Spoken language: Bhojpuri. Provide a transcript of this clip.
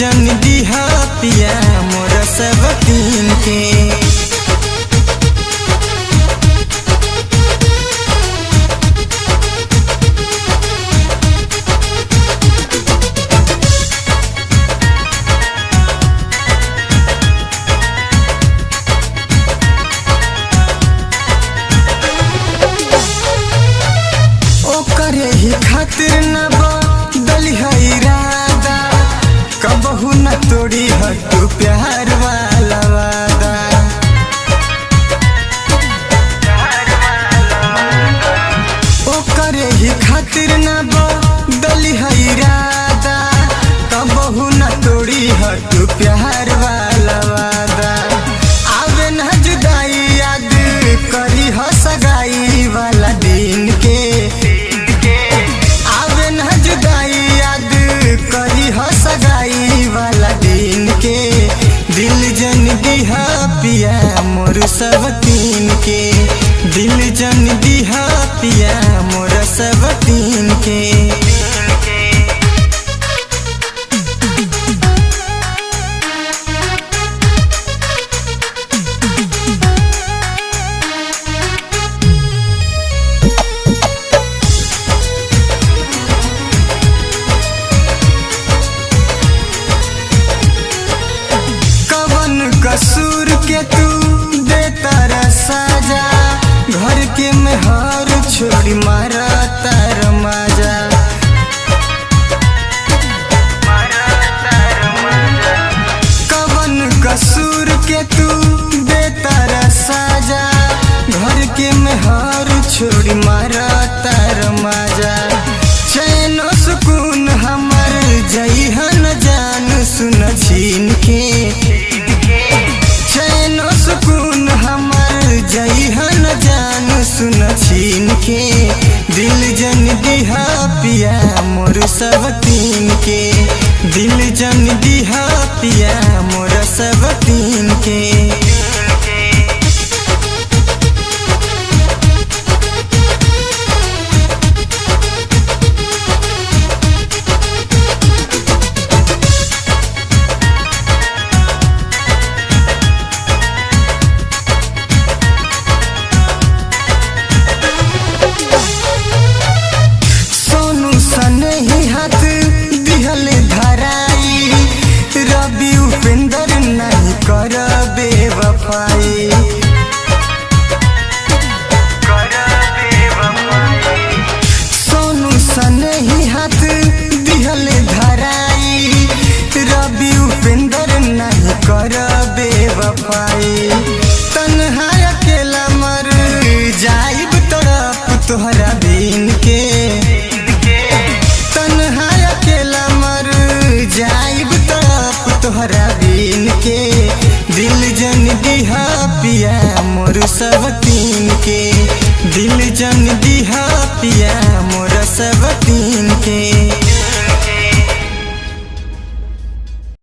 जन दिहा पिया मोरा सब तीन के। ओकरे ही खातिर न बदली है इरादा, कबहू न तोड़ी है तू प्यार वाला वादा। ओकरे ही खातिर न बदली है इरादा, कबहू न तोड़ी है तू प्यार वाला वादा। आवे न जुदाई याद करी हो सगाई वाला दिन के। सगाई वाला दिन के दिल जन दिहा पिया मोर सब तीन के। दिल जन दिहा पिया मोर सब तीन के। कसूर के तू देता रा साजा, घर के मेहर छोड़ी मारा तार माजा। कवन कसूर के तू देता रा साजा, घर के मेहर छोड़ी मारा तार माजा। चैन सुकून हमर जइहन जान सुन छीन के। सुकून हमर जइहन जान सुन छीन के। दिल जन दिहा पिया मोर सब तीन के। दिल जन दिहा पिया मोर सब तीन के। सनही हाथ दिहल धराई, रवि उपेंद्र नहीं कर बेवफाई। सोनू सनही हाथ दिहल धराई, रवि उपेंद्र नहीं कर बेवफाई। तन्हा अकेला मर जाइब तरफ तोहरा बिन के। जाइब तरफ तोहरा बिन के। दिल जन दिहा पिया मोर सब तीन के। दिल जन दिहा पिया मोर सब तीन के।